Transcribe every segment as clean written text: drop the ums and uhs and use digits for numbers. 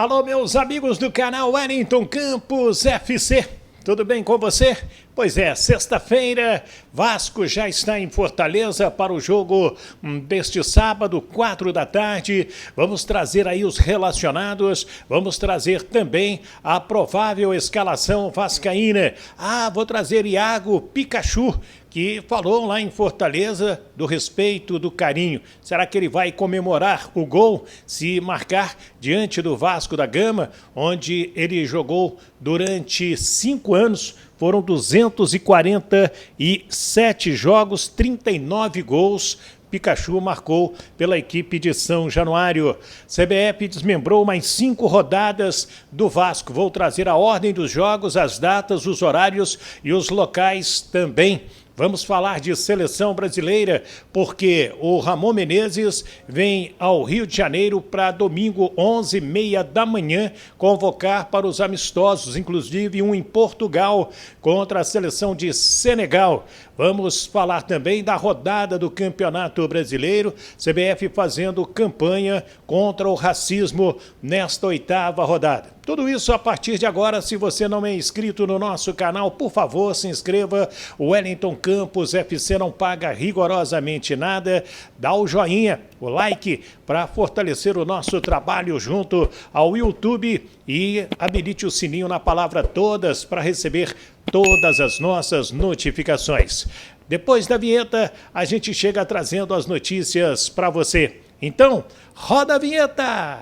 Alô, meus amigos do canal Wellington Campos FC, tudo bem com você? Pois é, sexta-feira, Vasco já está em Fortaleza para o jogo deste sábado, 4 da tarde. Vamos trazer aí os relacionados, vamos trazer também a provável escalação vascaína. Vou trazer Iago Pikachu, que falou lá em Fortaleza do respeito, do carinho. Será que ele vai comemorar o gol se marcar diante do Vasco da Gama, onde ele jogou durante 5 anos? Foram 247 jogos, 39 gols. Pikachu marcou pela equipe de São Januário. CBF desmembrou mais 5 rodadas do Vasco. Vou trazer a ordem dos jogos, as datas, os horários e os locais também. Vamos falar de seleção brasileira, porque o Ramon Menezes vem ao Rio de Janeiro para domingo, 11h30 da manhã, convocar para os amistosos, inclusive um em Portugal, contra a seleção de Senegal. Vamos falar também da rodada do Campeonato Brasileiro, CBF fazendo campanha contra o racismo nesta 8ª rodada. Tudo isso a partir de agora. Se você não é inscrito no nosso canal, por favor, se inscreva. O Wellington Campos FC não paga rigorosamente nada. Dá o joinha, o like, para fortalecer o nosso trabalho junto ao YouTube e habilite o sininho na palavra todas para receber todas as nossas notificações. Depois da vinheta, a gente chega trazendo as notícias para você. Então, roda a vinheta!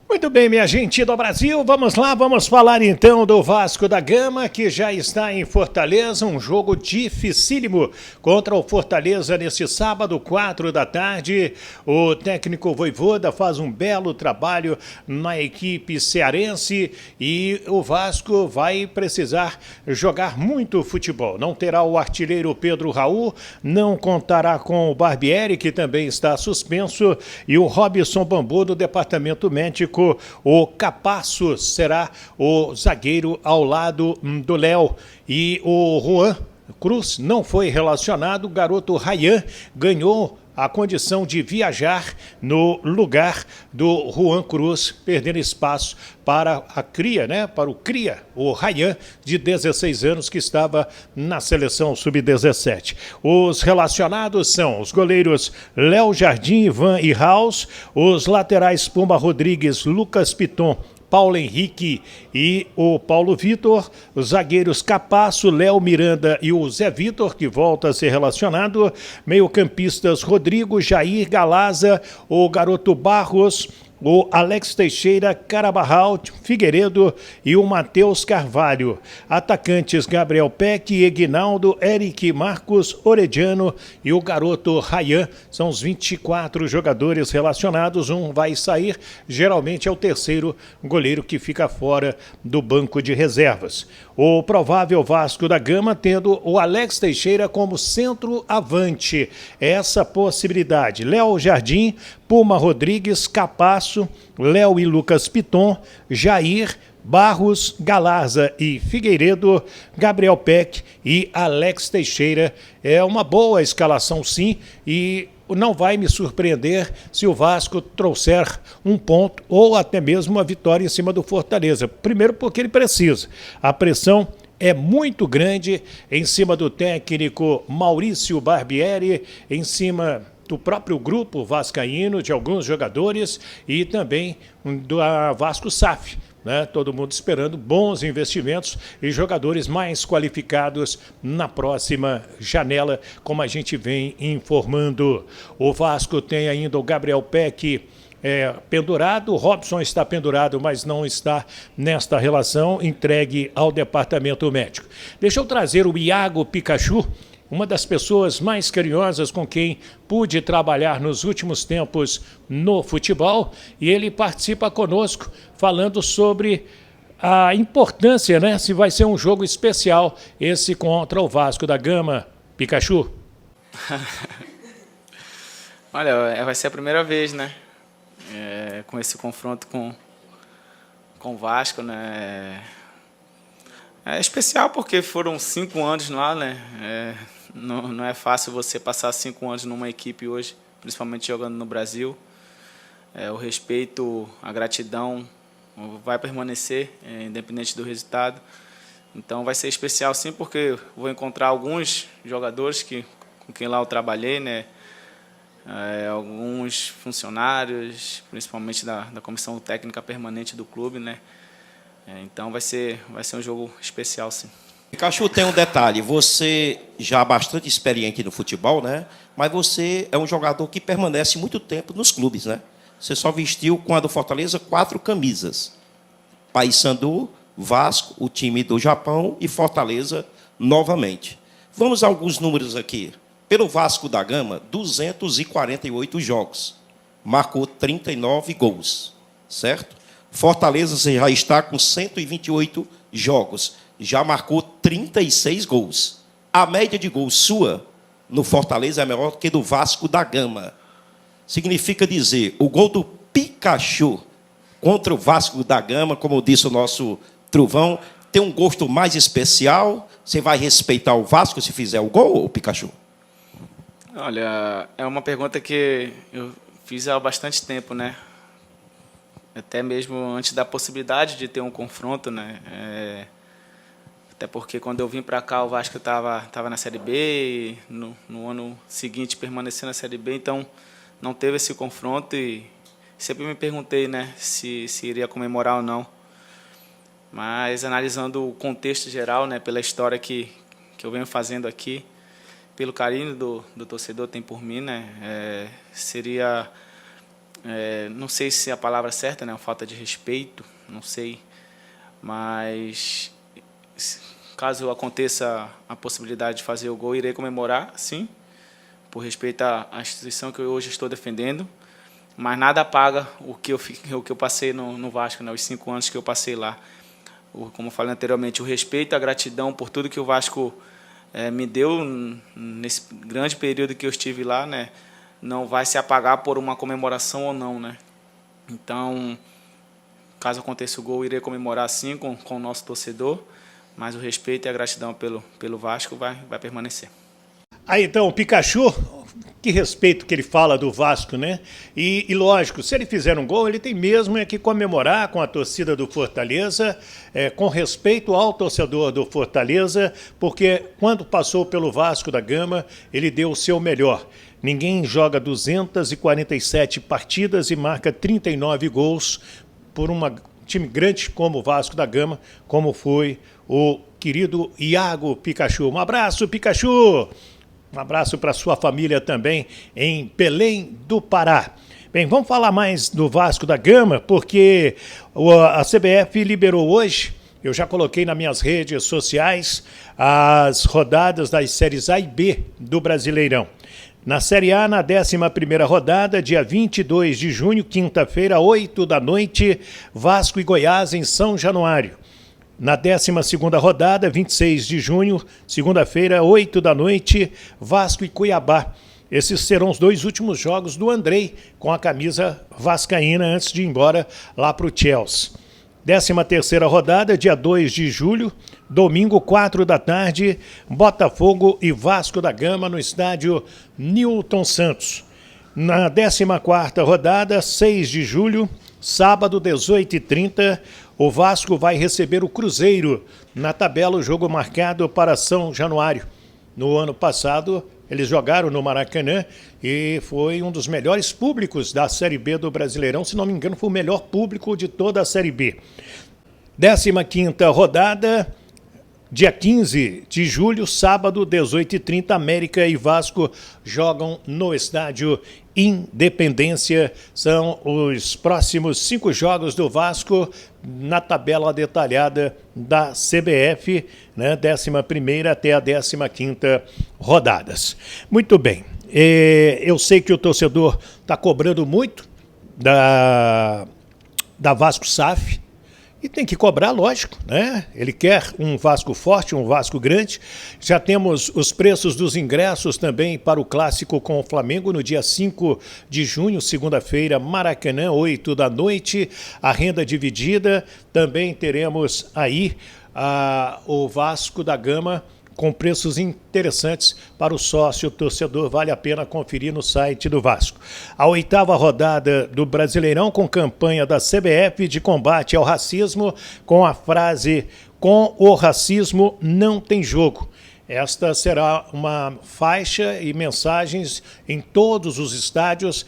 Muito bem, minha gente do Brasil, vamos lá, vamos falar então do Vasco da Gama, que já está em Fortaleza, um jogo dificílimo contra o Fortaleza neste sábado, 4 da tarde. O técnico Vojvoda faz um belo trabalho na equipe cearense e o Vasco vai precisar jogar muito futebol. Não terá o artilheiro Pedro Raul, não contará com o Barbieri, que também está suspenso, e o Robson Bambu do departamento médico. O Capasso será o zagueiro ao lado do Léo. E o Juan Cruz não foi relacionado. O garoto Ryan ganhou a condição de viajar no lugar do Juan Cruz, perdendo espaço para a cria, para o cria, o Ryan, de 16 anos, que estava na seleção sub-17. Os relacionados são os goleiros Léo Jardim, Ivan e House, os laterais Pumba Rodrigues, Lucas Piton, Paulo Henrique e o Paulo Vitor, os zagueiros Capasso, Léo Miranda e o Zé Vitor, que volta a ser relacionado, meio-campistas Rodrigo, Jair Galaza, o garoto Barros, o Alex Teixeira, Carabarral, Figueiredo e o Matheus Carvalho. Atacantes Gabriel Peck, Eguinaldo, Eric Marcos, Orediano e o garoto Ryan. São os 24 jogadores relacionados, um vai sair, geralmente é o terceiro goleiro que fica fora do banco de reservas. O provável Vasco da Gama tendo o Alex Teixeira como centroavante. Essa possibilidade. Léo Jardim, Puma Rodrigues, Capasso, Léo e Lucas Piton, Jair, Barros, Galarza e Figueiredo, Gabriel Peck e Alex Teixeira. É uma boa escalação, sim, e não vai me surpreender se o Vasco trouxer um ponto ou até mesmo uma vitória em cima do Fortaleza. Primeiro porque ele precisa. A pressão é muito grande em cima do técnico Maurício Barbieri, em cima do próprio grupo vascaíno, de alguns jogadores e também do Vasco SAF. Todo mundo esperando bons investimentos e jogadores mais qualificados na próxima janela, como a gente vem informando. O Vasco tem ainda o Gabriel Peck pendurado, o Robson está pendurado, mas não está nesta relação, entregue ao departamento médico. Deixa eu trazer o Iago Pikachu, uma das pessoas mais carinhosas com quem pude trabalhar nos últimos tempos no futebol, e ele participa conosco falando sobre a importância, se vai ser um jogo especial esse contra o Vasco da Gama. Pikachu. Olha, vai ser a primeira vez, com esse confronto com o Vasco, É especial porque foram 5 anos lá, Não é fácil você passar 5 anos numa equipe hoje, principalmente jogando no Brasil. O respeito, a gratidão vai permanecer, independente do resultado. Então vai ser especial sim, porque vou encontrar alguns jogadores com quem lá eu trabalhei, né? Alguns funcionários, principalmente da comissão técnica permanente do clube, né? Então vai ser um jogo especial, sim. Pikachu, tem um detalhe, você já bastante experiente no futebol, né? Mas você é um jogador que permanece muito tempo nos clubes, né? Você só vestiu com a do Fortaleza 4 camisas. Paysandu, Vasco, o time do Japão e Fortaleza novamente. Vamos a alguns números aqui. Pelo Vasco da Gama, 248 jogos. Marcou 39 gols, certo? Fortaleza já está com 128 jogos. Já marcou 36 gols. A média de gols sua no Fortaleza é maior que do Vasco da Gama. Significa dizer, o gol do Pikachu contra o Vasco da Gama, como disse o nosso Truvão, tem um gosto mais especial? Você vai respeitar o Vasco se fizer o gol, Pikachu? Olha, é uma pergunta que eu fiz há bastante tempo, né? Até mesmo antes da possibilidade de ter um confronto, né? Até porque quando eu vim para cá o Vasco estava na Série B, e no ano seguinte permaneceu na Série B, então não teve esse confronto e sempre me perguntei, né, se iria comemorar ou não. Mas analisando o contexto geral, né, pela história que eu venho fazendo aqui, pelo carinho do torcedor tem por mim, né, seria, não sei se é a palavra certa, né, uma falta de respeito, não sei, mas caso aconteça a possibilidade de fazer o gol, irei comemorar, sim, por respeito à instituição que eu hoje estou defendendo, mas nada apaga o que eu passei no Vasco, né, os 5 anos que eu passei lá. Como eu falei anteriormente, o respeito, a gratidão por tudo que o Vasco me deu nesse grande período que eu estive lá, né, não vai se apagar por uma comemoração ou não, né. Então, caso aconteça o gol, irei comemorar sim com o nosso torcedor, mas o respeito e a gratidão pelo Vasco vai permanecer. Aí então, o Pikachu, que respeito que ele fala do Vasco, né? E lógico, se ele fizer um gol, ele tem mesmo que comemorar com a torcida do Fortaleza, com respeito ao torcedor do Fortaleza, porque quando passou pelo Vasco da Gama, ele deu o seu melhor. Ninguém joga 247 partidas e marca 39 gols por um time grande como o Vasco da Gama, como foi o querido Iago Pikachu. Um abraço, Pikachu! Um abraço para sua família também em Belém do Pará. Bem, vamos falar mais do Vasco da Gama, porque a CBF liberou hoje, eu já coloquei nas minhas redes sociais, as rodadas das séries A e B do Brasileirão. Na Série A, na 11ª rodada, dia 22 de junho, quinta-feira, 20h, Vasco e Goiás em São Januário. Na 12ª rodada, 26 de junho, segunda-feira, 20h, Vasco e Cuiabá. Esses serão os 2 últimos jogos do Andrei com a camisa vascaína antes de ir embora lá para o Chelsea. 13ª rodada, dia 2 de julho, domingo, 4h, Botafogo e Vasco da Gama no estádio Newton Santos. Na 14ª rodada, 6 de julho, sábado, 18h30, o Vasco vai receber o Cruzeiro. Na tabela, o jogo marcado para São Januário. No ano passado, eles jogaram no Maracanã e foi um dos melhores públicos da Série B do Brasileirão. Se não me engano, foi o melhor público de toda a Série B. 15ª rodada, dia 15 de julho, sábado, 18h30, América e Vasco jogam no estádio Independência. São os próximos 5 jogos do Vasco na tabela detalhada da CBF, né, 11ª até a 15ª rodadas. Muito bem, eu sei que o torcedor está cobrando muito da Vasco SAF, e tem que cobrar, lógico, né? Ele quer um Vasco forte, um Vasco grande. Já temos os preços dos ingressos também para o clássico com o Flamengo no dia 5 de junho, segunda-feira, Maracanã, 20h. A renda dividida. Também teremos aí o Vasco da Gama com preços interessantes para o sócio torcedor. Vale a pena conferir no site do Vasco. A 8ª rodada do Brasileirão, com campanha da CBF de combate ao racismo, com a frase: "Com o racismo não tem jogo". Esta será uma faixa e mensagens em todos os estádios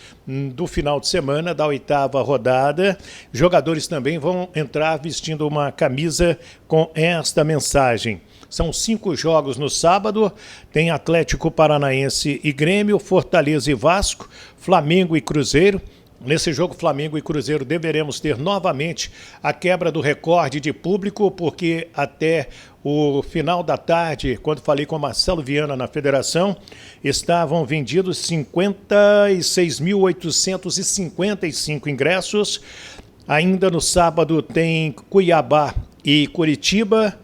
do final de semana da 8ª rodada. Jogadores também vão entrar vestindo uma camisa com esta mensagem. São 5 jogos no sábado, tem Atlético Paranaense e Grêmio, Fortaleza e Vasco, Flamengo e Cruzeiro. Nesse jogo, Flamengo e Cruzeiro, deveremos ter novamente a quebra do recorde de público, porque até o final da tarde, quando falei com o Marcelo Viana na federação, estavam vendidos 56.855 ingressos. Ainda no sábado tem Cuiabá e Curitiba,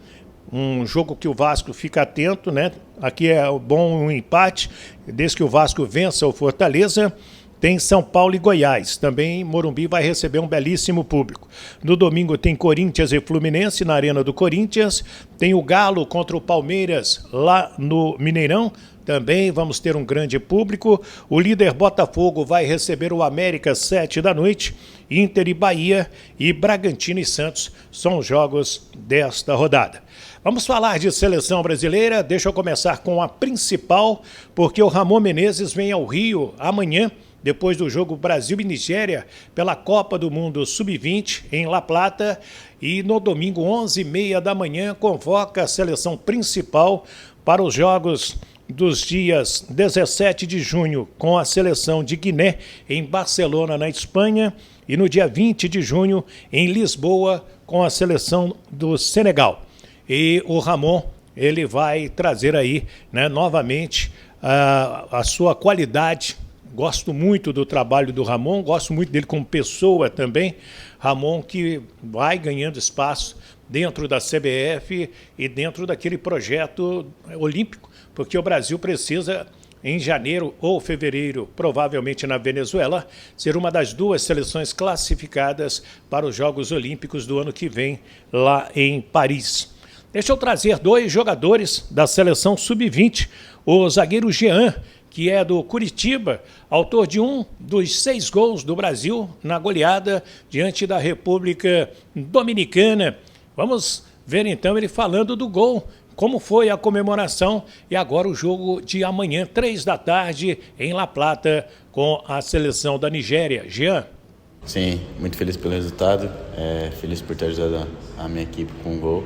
um jogo que o Vasco fica atento, né? Aqui é bom um empate, desde que o Vasco vença o Fortaleza. Tem São Paulo e Goiás. Também Morumbi vai receber um belíssimo público. No domingo tem Corinthians e Fluminense na Arena do Corinthians. Tem o Galo contra o Palmeiras lá no Mineirão. Também vamos ter um grande público. O líder Botafogo vai receber o América às 19h. Inter e Bahia e Bragantino e Santos são os jogos desta rodada. Vamos falar de seleção brasileira. Deixa eu começar com a principal, porque o Ramon Menezes vem ao Rio amanhã, depois do jogo Brasil e Nigéria pela Copa do Mundo Sub-20 em La Plata, e no domingo 11h30 da manhã convoca a seleção principal para os jogos dos dias 17 de junho com a seleção de Guiné em Barcelona, na Espanha, e no dia 20 de junho em Lisboa com a seleção do Senegal. E o Ramon, ele vai trazer aí, né, novamente a sua qualidade. Gosto muito do trabalho do Ramon, gosto muito dele como pessoa também. Ramon que vai ganhando espaço dentro da CBF e dentro daquele projeto olímpico, porque o Brasil precisa, em janeiro ou fevereiro, provavelmente na Venezuela, ser uma das 2 seleções classificadas para os Jogos Olímpicos do ano que vem, lá em Paris. Deixa eu trazer 2 jogadores da seleção sub-20. O zagueiro Jean, que é do Curitiba, autor de um dos 6 gols do Brasil na goleada diante da República Dominicana. Vamos ver então ele falando do gol, como foi a comemoração e agora o jogo de amanhã, 15h, em La Plata, com a seleção da Nigéria. Jean. Sim, muito feliz pelo resultado, feliz por ter ajudado a minha equipe com um gol.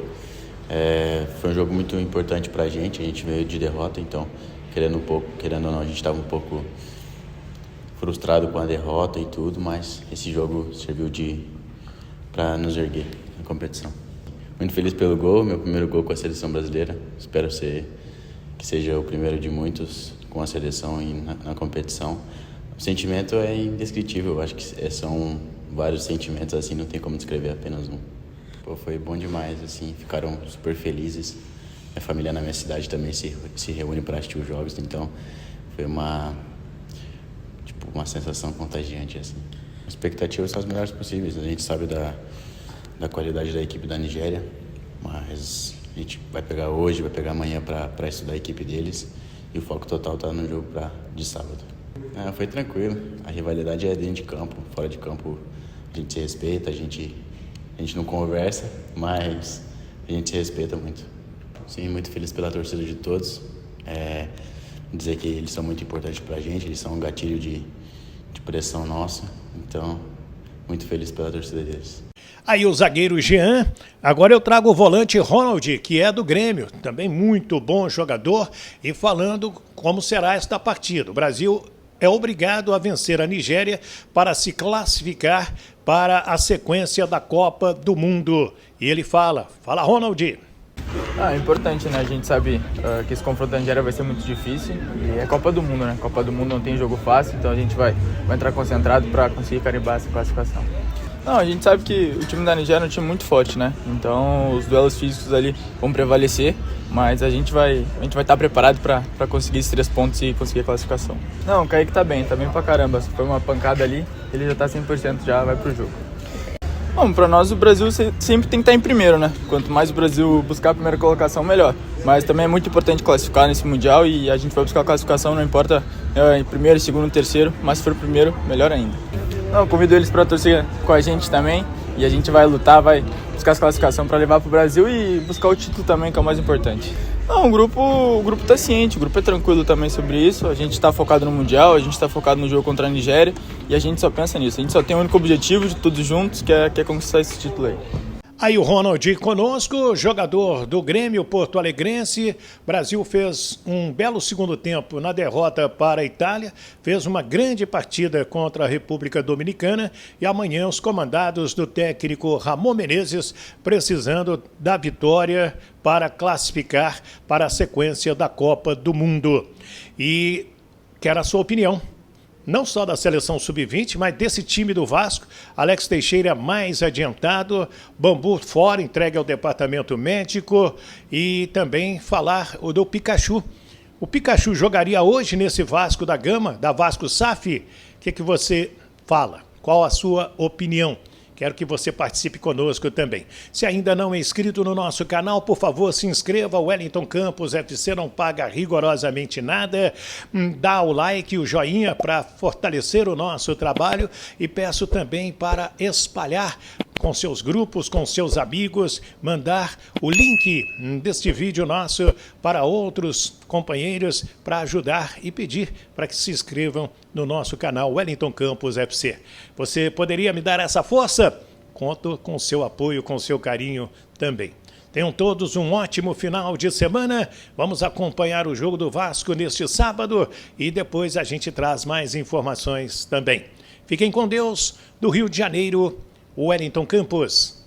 Foi um jogo muito importante para a gente veio de derrota, então querendo ou não, a gente estava um pouco frustrado com a derrota e tudo, mas esse jogo serviu para nos erguer na competição. Muito feliz pelo gol, meu primeiro gol com a seleção brasileira. Espero que seja o primeiro de muitos com a seleção e na competição. O sentimento é indescritível, eu acho que são vários sentimentos, assim, não tem como descrever apenas um. Foi bom demais, assim, ficaram super felizes. Minha família na minha cidade também se reúne para assistir os jogos, então foi uma sensação contagiante, assim. As expectativas são as melhores possíveis. A gente sabe da qualidade da equipe da Nigéria, mas a gente vai pegar hoje, vai pegar amanhã para estudar a equipe deles, e o foco total está no jogo de sábado. Foi tranquilo, a rivalidade é dentro de campo, fora de campo a gente se respeita, a gente não conversa, mas a gente se respeita muito. Sim, muito feliz pela torcida de todos. Dizer que eles são muito importantes para a gente, eles são um gatilho de pressão nossa. Então, muito feliz pela torcida deles. Aí o zagueiro Jean. Agora eu trago o volante Ronald, que é do Grêmio. Também muito bom jogador. E falando como será esta partida. O Brasil é obrigado a vencer a Nigéria para se classificar para a sequência da Copa do Mundo. E ele fala Ronald. É importante, né? A gente sabe que esse confronto da Nigéria vai ser muito difícil e é Copa do Mundo, né? Copa do Mundo não tem jogo fácil, então a gente vai entrar concentrado para conseguir carimbar essa classificação. Não, a gente sabe que o time da Nigéria é um time muito forte, né? Então os duelos físicos ali vão prevalecer, mas a gente vai estar preparado para conseguir esses 3 pontos e conseguir a classificação. Não, o Kaique tá bem pra caramba. Se foi uma pancada ali, ele já tá 100%, já vai pro jogo. Bom, para nós o Brasil sempre tem que estar em primeiro, né? Quanto mais o Brasil buscar a primeira colocação, melhor. Mas também é muito importante classificar nesse Mundial e a gente vai buscar a classificação, não importa em primeiro, segundo, terceiro, mas se for primeiro, melhor ainda. Não, eu convido eles para torcer com a gente também e a gente vai lutar, vai buscar essa classificação para levar para o Brasil e buscar o título também, que é o mais importante. Não, o grupo tá ciente, o grupo é tranquilo também sobre isso, a gente está focado no Mundial, a gente está focado no jogo contra a Nigéria e a gente só pensa nisso, a gente só tem um único objetivo de todos juntos, que é conquistar esse título aí. Aí o Ronald conosco, jogador do Grêmio Porto Alegrense. Brasil fez um belo segundo tempo na derrota para a Itália, fez uma grande partida contra a República Dominicana e amanhã os comandados do técnico Ramon Menezes precisando da vitória para classificar para a sequência da Copa do Mundo. E quero a sua opinião. Não só da seleção sub-20, mas desse time do Vasco. Alex Teixeira mais adiantado, Bambu fora, entregue ao departamento médico e também falar o do Pikachu. O Pikachu jogaria hoje nesse Vasco da Gama, da Vasco SAF? O que você fala? Qual a sua opinião? Quero que você participe conosco também. Se ainda não é inscrito no nosso canal, por favor, se inscreva. O Wellington Campos FC não paga rigorosamente nada. Dá o like e o joinha para fortalecer o nosso trabalho. E peço também para espalhar com seus grupos, com seus amigos, mandar o link deste vídeo nosso para outros companheiros para ajudar e pedir para que se inscrevam no nosso canal Wellington Campos FC. Você poderia me dar essa força? Conto com seu apoio, com seu carinho também. Tenham todos um ótimo final de semana. Vamos acompanhar o jogo do Vasco neste sábado e depois a gente traz mais informações também. Fiquem com Deus. Do Rio de Janeiro, Wellington Campos.